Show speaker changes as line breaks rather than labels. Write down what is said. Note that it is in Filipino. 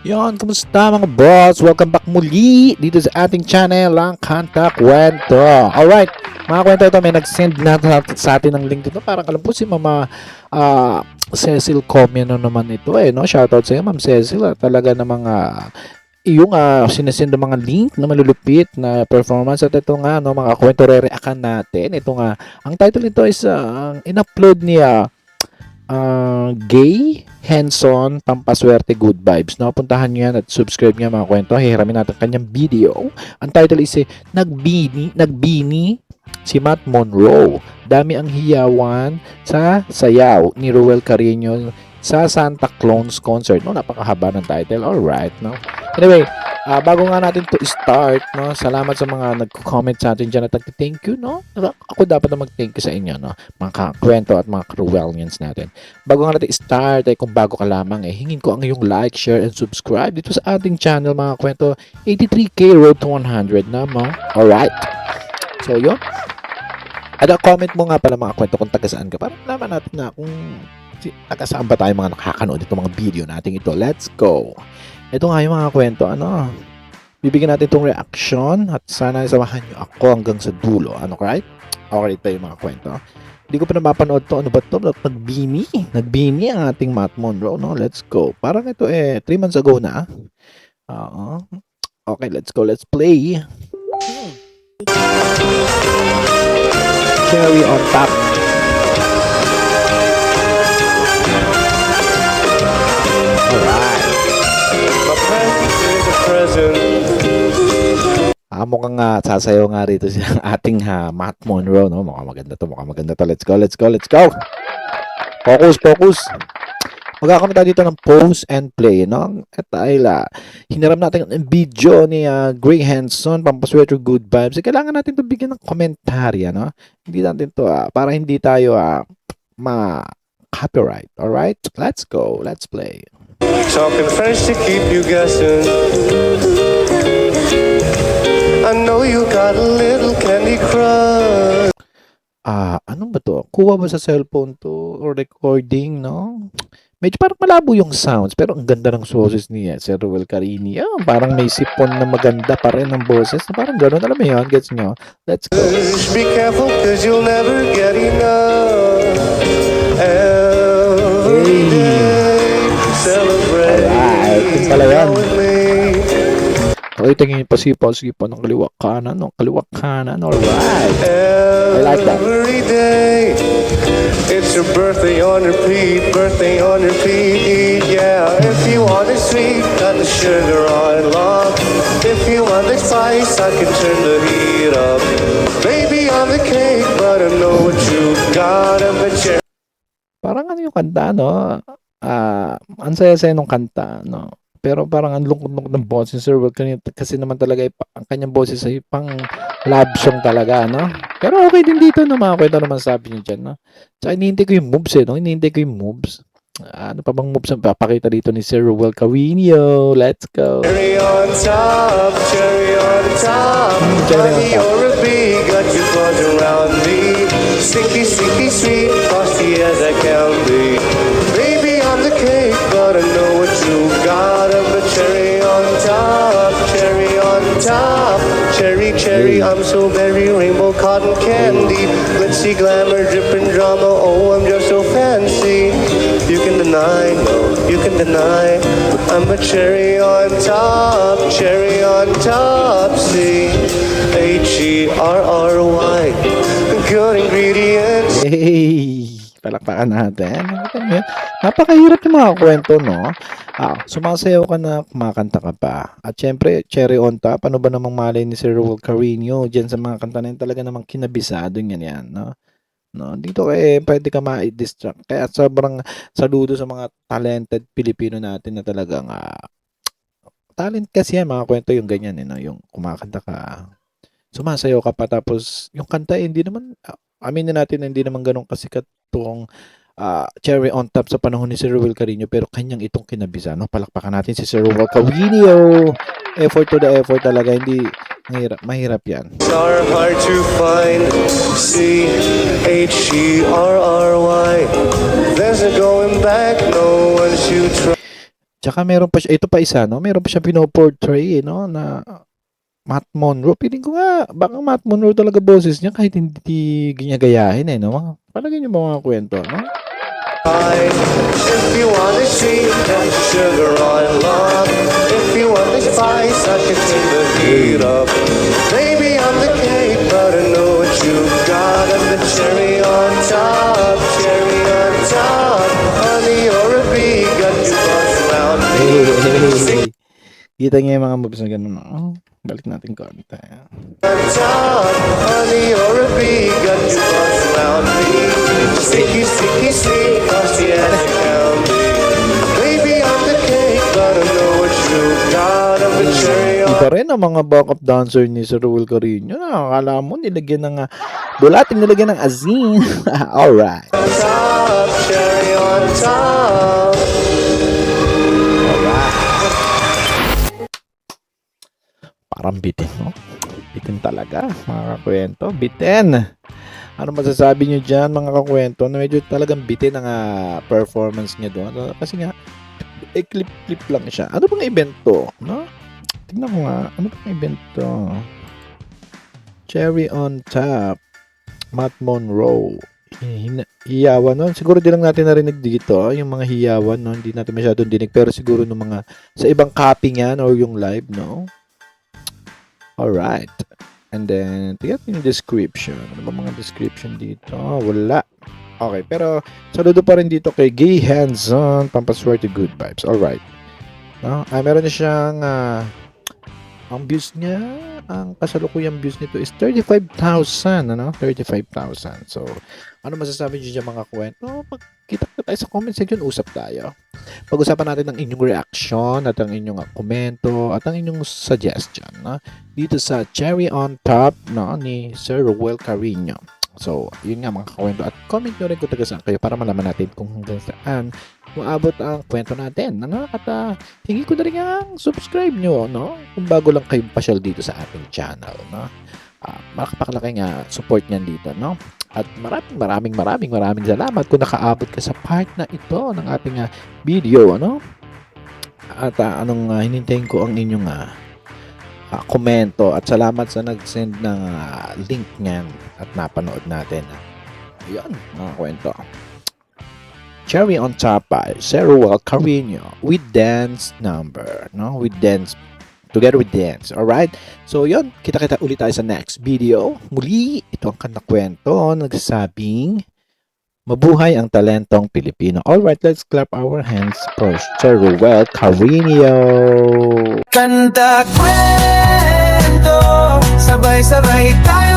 Yon, kumusta mga boss? Welcome back muli dito sa ating channel, ang Kanta Kwento. Alright, mga kwento ito, may nag-send na sa atin ng link dito. Parang alam po si Mama Cecil Comino naman ito no? Shoutout sa iyo, Ma'am Cecil. Talaga namang iyong sinesend ng mga link na malulupit na performance. At ito nga, no, mga kwento re-reactan natin. Ito nga, ang title nito is in-upload niya Gay Henson Pampaswerte Good Vibes. No, puntahan niyo yan at subscribe niyo mga kwento. Hihiramin natin kanyang video. Ang title is Nagbini si Matt Monroe. Dami ang hiyawan sa sayaw ni Ruel Carino sa Santa Claus concert. No, napakahaba ng title. All right, no. Anyway, bago nga natin to start, no, salamat sa mga nagko-comment sa atin diyan at thank you, no. Ako dapat na mag-thank you sa inyo, no, mga kwento at mga Cruelians natin. Bago nga natin start, kung bago ka lamang, hingin ko ang iyong like, share, and subscribe dito sa ating channel, mga kwento. 83K road to 100 na, mo. Alright. So, yun. At comment mo nga pala mga kwento kung taga saan ka para malaman natin na kung taga saan ba tayo mga nakakanood itong mga video natin ito. Let's go. Ito nga yung mga kwento, bibigyan natin itong reaction at sana samahan nyo ako hanggang sa dulo. Right? Okay, ito yung mga kwento. Hindi ko pa napapanood to. Ano ba ito? Nagbini ang ating Matt Monroe, no? Let's go. Parang ito 3 months ago na. Okay, let's go. Let's play. Cherry on top. Alright. Mukhang sasayaw nga rito si ating Matt Monroe, no? Mukhang maganda to. Let's go. Focus. Magkakaroon tayo dito ng pause and play, no? At hiniram natin ang video ni Gray Henson, Pampaswerte Good Vibes. Kailangan natin ito bigyan ng komentarya, no? Hindi natin to para hindi tayo ma-copyright. Alright? Let's go. Let's play.
Talking French to keep you guessing. I know you got a little candy crush.
Ano ba to? Kuha ba sa cellphone to or recording, no? Medyo parang malabo yung sounds pero ang ganda ng boses niya, Sir Ruel Carino. Parang may sipon na maganda pa rin ng boses. Parang gano'n, alam mo yun? Gets nyo? Let's go.
Be careful cause you'll never get enough. Every day, celebrate.
Alright, ito pala yan. Okay, tingin pa sipa ng kaliwa kanan. Alright. I like that.
Every day, it's your birthday on repeat. Yeah, if you want it sweet, got the sugar on lock. If you want the spice, I can turn the heat up. Baby, I'm the cake, but I know what you got. I'm the cherry.
Parang ano yung kanta, no? Ang saya-saya nung kanta, no? Pero parang ang lungkot ng boses ni Sir Ruel kasi naman talaga ang kanyang boses ay pang love song talaga, no? Pero okay din dito na mga kwento naman sabi niyo dyan, no? Tsaka hinihintay ko yung moves, no? Hinihintay ko yung moves. Ano pa bang moves ang papakita dito ni Sir Ruel Carino? Let's go.
Cherry on top, cherry on top. Honey, you're a bee, got you buzzing around me. Sticky, sweet, frosty as I can be. Baby, I'm the cake, but I know what you got. I'm the cherry on top, cherry, I'm so berry, rainbow cotton candy. Glitzy glamour, dripping drama, oh, I'm just so fancy. You can deny, no, you can deny. I'm a cherry on top, C-H-E-R-R-Y. Good ingredients.
Hey! Palakpakan natin. Napakahirap yung mga kwento, no? Sumasayaw ka na, kumakanta ka pa. At syempre, cherry on top. Ano ba namang malay ni Sir Ruel Carino dyan sa mga kanta na yun, talaga namang kinabisado yan, no? Dito pwede ka ma-distract. Kaya sobrang saludo sa mga talented Pilipino natin na talagang talent kasi yan, mga kwento yung ganyan, no? Yung kumakanta ka, sumasayaw ka pa, tapos yung kanta, hindi naman, aminin natin, hindi naman ganun kasikat tong cherry on top sa panahon ni Sir Ruel Carino, pero kanyang itong kinabisa, no? Palakpakan natin si Sir Ruel Carino. Effort to the effort talaga, hindi mahirap yan.
Are hard to find. C-H-E-R-R-Y. There's no going back, no one to try.
Tsaka meron pa siya, ito pa isa, no? Meron pa siya pinoportray, no? Na Matt Monroe. Piling ko nga, baka Matt Monroe talaga boses niya kahit hindi ginagayahin, eh, no? Palagay niyo ba mga kwento, no?
If you want the sweet, put sugar on love. If you want the spice, I can turn the heat up. Maybe I'm the cake, but I know what you've got. I'm the cherry on top, cherry on top. Honey, you're a bee, got you buzzed around me.
Kita niya yung mga moves na gano'n. Oh, balik natin konti.
On top, honey, you're a bee, got you buzzed around me. Sticky, sticky, sweet, frosty as it can be. Maybe I'm the cake, but I know what you've got. I'm the cherry on
Iba rin ang mga backup dancer ni Sir Ruel Carino. Akala mo nilagyan ng bulating nilagyan ng azin. Alright.
top, cherry on top.
Parang bitin, no? Bitin talaga, mga kakwento. Bitin! Ano masasabi nyo dyan, mga kakwento, na medyo talagang bitin ang performance niya doon? Kasi nga, clip-clip lang siya. Ano bang event to? No? Tingnan ko nga, ano bang event to? Cherry on Top, Matt Monroe. Hiyawan nun. Siguro di lang natin narinig dito, yung mga hiyawan, no? Hindi natin masyadong dinig, pero siguro nung mga, sa ibang copy niyan or yung live, no? Alright. And then, tingnan yung description. Ano ba mga description dito? Wala. Okay, pero saludo pa rin dito kay Gay Hands-on, Pampaswerte Good Vibes. Alright. No? Meron na siyang, ang views niya, ang kasalukuyang views nito is 35,000, ano? 35,000. So, ano masasabi niyo dyan mga kwento? Magkita tayo sa comment section, usap tayo. Pag-usapan natin ang inyong reaction at ang inyong komento at ang inyong suggestion, no? Dito sa Cherry on Top, no, ni Sir Ruel Carino. So, yun nga mga kwento. At comment nyo rin kung taga saan kayo para malaman natin kung hanggang saan maabot ang kwento natin, ano? At hingi ko na rin ang subscribe nyo, no? Kung bago lang kayong pasyal dito sa ating channel, no? Makapakalaking support niyan dito, no? At maraming salamat kung nakaabot ka sa part na ito ng ating video, ano? At hinintayin ko ang inyong komento at salamat sa nag-send ng link niyan at napanood natin. Ayun, mga kwento. Cherry on Top by Sir Ruel Carino with dance number, no? With dance, together with dance. Alright? So, yun. Kita-kita ulit tayo sa next video. Muli, ito ang kanta kwento nagsasabing mabuhay ang talentong Pilipino. Alright, let's clap our hands for Sir Ruel Carino.
Kanta kwento, sabay-sabay tayo